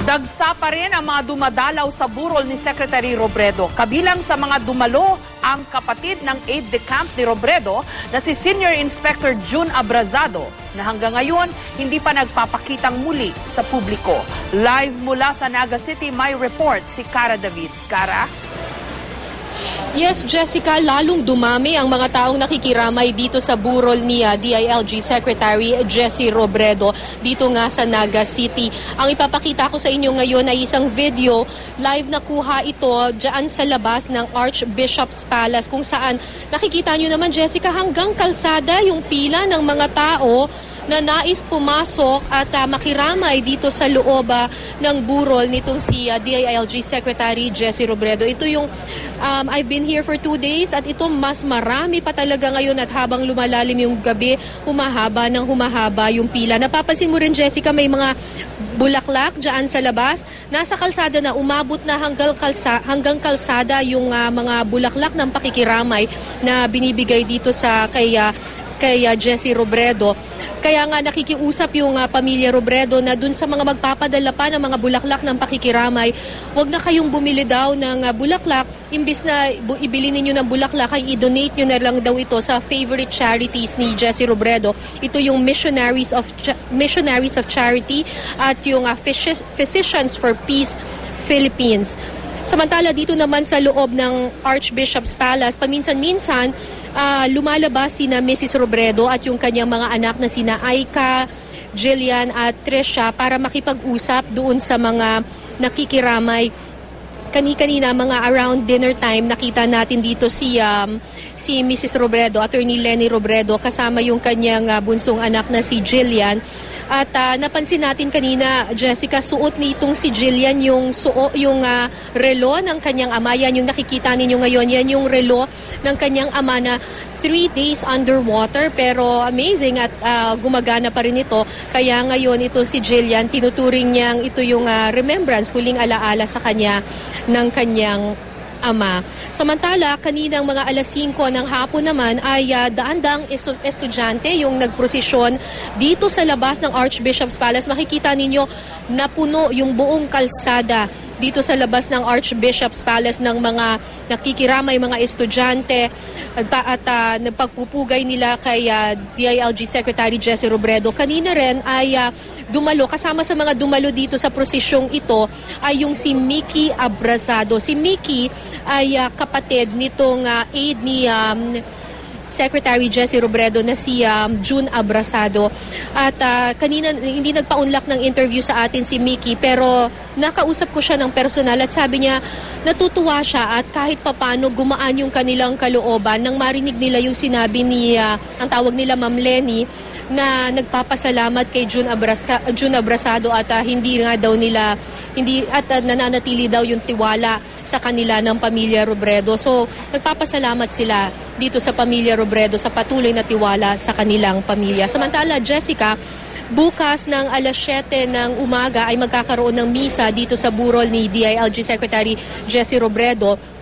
Dagsa pa rin ang mga dumadalaw sa burol ni Secretary Robredo. Kabilang sa mga dumalo ang kapatid ng aide-de-camp ni Robredo na si Senior Inspector June Abrazado na hanggang ngayon hindi pa nagpapakitang muli sa publiko. Live mula sa Naga City, may report si Cara David. Cara? Yes, Jessica, lalong dumami ang mga taong nakikiramay dito sa burol ni DILG Secretary Jesse Robredo dito nga sa Naga City. Ang ipapakita ko sa inyo ngayon ay isang video, live na kuha ito dyan sa labas ng Archbishop's Palace kung saan nakikita nyo naman, Jessica, hanggang kalsada yung pila ng mga tao na nais pumasok at makiramay dito sa loob ng burol nitong si DILG Secretary Jesse Robredo. Ito yung I've been here for 2 days at ito mas marami pa talaga ngayon at habang lumalalim yung gabi, humahaba yung pila. Napapansin mo rin, Jessica, may mga bulaklak dyan sa labas. Nasa kalsada na, umabot na hanggang kalsada yung mga bulaklak ng pakikiramay na binibigay dito sa kay Jesse Robredo. Kaya nga nakikiusap yung pamilya Robredo na dun sa mga magpapadala pa ng mga bulaklak ng pakikiramay, wag na kayong bumili daw ng bulaklak. Imbis na ibili ninyo ng bulaklak, ay i-donate nyo na lang daw ito sa favorite charities ni Jesse Robredo. Ito yung Missionaries of Charity at yung Physicians for Peace Philippines. Samantala dito naman sa loob ng Archbishop's Palace, paminsan-minsan lumalabas sina Mrs. Robredo at yung kanyang mga anak na sina Aika, Jillian at Trisha para makipag-usap doon sa mga nakikiramay. Kani-kanina, mga around dinner time, nakita natin dito si Mrs. Robredo, Attorney Lenny Robredo, kasama yung kanyang bunsong anak na si Jillian. At napansin natin kanina, Jessica, suot nitong si Jillian yung relo ng kanyang ama. Yan yung nakikita ninyo ngayon. Yan yung relo ng kanyang ama na 3 days underwater. Pero amazing at gumagana pa rin ito. Kaya ngayon ito si Jillian, tinuturing niyang ito yung remembrance, huling alaala sa kanya ng kanyang ama. Samantala, kaninang mga alas 5 ng hapon naman ay daan-daang estudyante yung nagprosesyon dito sa labas ng Archbishop's Palace. Makikita ninyo napuno yung buong kalsada dito sa labas ng Archbishop's Palace ng mga nakikiramay, mga estudyante at nagpagpupugay nila kay DILG Secretary Jesse Robredo. Kanina rin ay dumalo, kasama sa mga dumalo dito sa prosesyong ito ay yung si Mickey Abrazado. Si Mickey ay kapatid nitong aide ni Secretary Jesse Robredo na si June Abrazado. At kanina hindi nagpaunlak ng interview sa atin si Mickey, pero nakausap ko siya ng personal at sabi niya natutuwa siya at kahit papano gumaan yung kanilang kalooban nang marinig nila yung sinabi ni ang tawag nila Ma'am Lenny na nagpapasalamat kay June Abrazado at hindi nga daw nila nananatili daw yung tiwala sa kanila ng pamilya Robredo. So nagpapasalamat sila dito sa pamilya Robredo sa patuloy na tiwala sa kanilang pamilya. Samantala, Jessica, bukas ng alas 7 ng umaga ay magkakaroon ng misa dito sa burol ni DILG Secretary Jesse Robredo.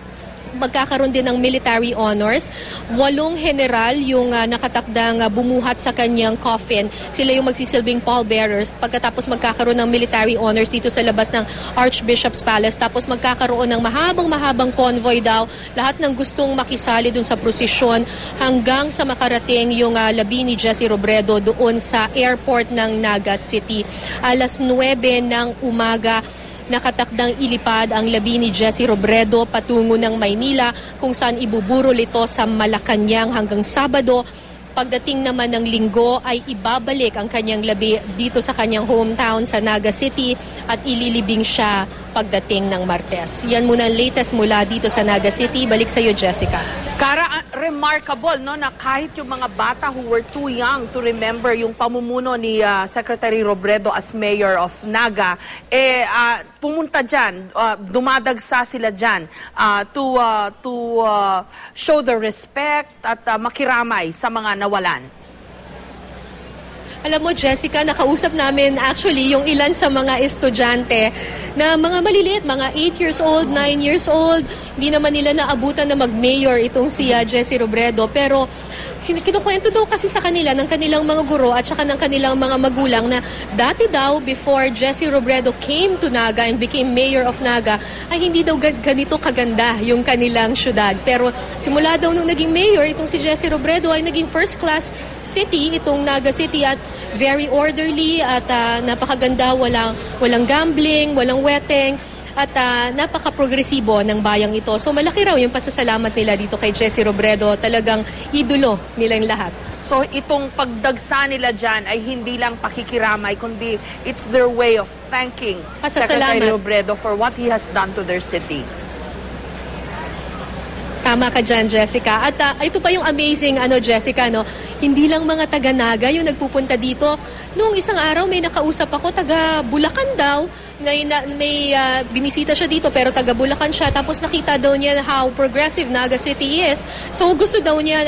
Magkakaroon din ng military honors. 8 general yung nakatakdang bumuhat sa kanyang coffin. Sila yung magsisilbing pallbearers. Pagkatapos magkakaroon ng military honors dito sa labas ng Archbishop's Palace. Tapos magkakaroon ng mahabang convoy daw. Lahat ng gustong makisali dun sa prosesyon hanggang sa makarating yung labi ni Jesse Robredo doon sa airport ng Naga City. Alas 9 ng umaga, nakatakdang ilipad ang labi ni Jesse Robredo patungo ng Maynila kung saan ibuburol ito sa Malacanang hanggang Sabado. Pagdating naman ng Linggo ay ibabalik ang kanyang labi dito sa kanyang hometown sa Naga City at ililibing siya pagdating ng Martes. Yan muna ang latest mula dito sa Naga City. Balik sa iyo, Jessica. Cara, remarkable no, na kahit yung mga bata who were too young to remember yung pamumuno ni Secretary Robredo as mayor of Naga, pumunta dyan, dumadagsa sila dyan to show the respect at makiramay sa mga nawalan. Alam mo, Jessica, nakausap namin actually yung ilan sa mga estudyante na mga maliliit, mga 8 years old, 9 years old. Hindi naman nila naabutan na mag-mayor itong si Jesse Robredo. Pero kinukwento daw kasi sa kanila ng kanilang mga guro at saka ng kanilang mga magulang na dati daw before Jessie Robredo came to Naga and became mayor of Naga ay hindi daw ganito kaganda yung kanilang syudad. Pero simula daw nung naging mayor itong si Jessie Robredo ay naging first class city itong Naga City at very orderly at napakaganda, walang gambling, walang weteng at napaka-progresibo ng bayang ito. So malaki raw yung pasasalamat nila dito kay Jessie Robredo. Talagang idolo nilang lahat. So itong pagdagsa nila dyan ay hindi lang pakikiramay, kundi it's their way of thanking Pasasalamat. Secretary Robredo for what he has done to their city. Tama ka dyan, Jessica. At ito pa yung amazing, Jessica, no? Hindi lang mga taga-Naga yung nagpupunta dito. Noong isang araw, may nakausap ako, taga Bulacan daw. May binisita siya dito, pero taga Bulacan siya. Tapos nakita daw niya how progressive Naga City is. So gusto daw niya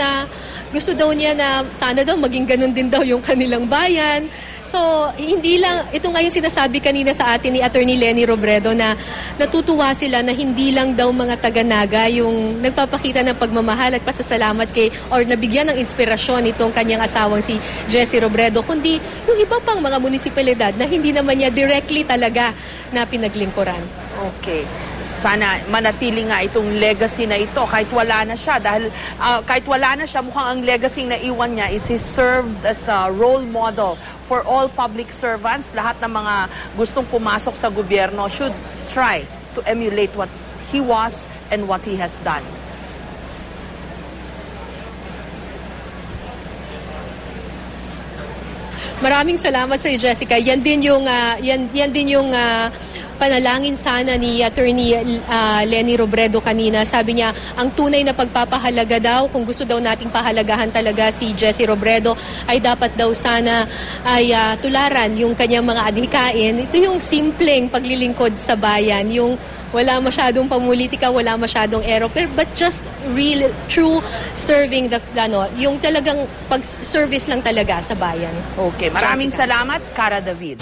na sana daw maging ganun din daw yung kanilang bayan. So, hindi lang, ito nga yung sinasabi kanina sa atin ni Attorney Leni Robredo na natutuwa sila na hindi lang daw mga taga-Naga yung nagpapakita ng pagmamahal at pasasalamat or nabigyan ng inspirasyon itong kanyang asawang si Jessie Robredo, kundi yung iba pang mga munisipalidad na hindi naman niya directly talaga na pinaglingkuran. Okay. Sana manatili nga itong legacy na ito kahit wala na siya. Dahil kahit wala na siya, mukhang ang legacy na iwan niya is he served as a role model for all public servants. Lahat ng mga gustong pumasok sa gobyerno should try to emulate what he was and what he has done. Maraming salamat sa iyo, Jessica. Yan din yung panalangin sana ni Attorney Leni Robredo kanina. Sabi niya, ang tunay na pagpapahalaga daw, kung gusto daw nating pahalagahan talaga si Jessie Robredo, ay dapat daw sana ay tularan yung kanyang mga adhikain. Ito yung simpleng paglilingkod sa bayan, yung wala masyadong pamulitika, wala masyadong ero, but just real, true serving yung talagang pag-service lang talaga sa bayan. Okay, maraming Jessica. salamat, Cara David.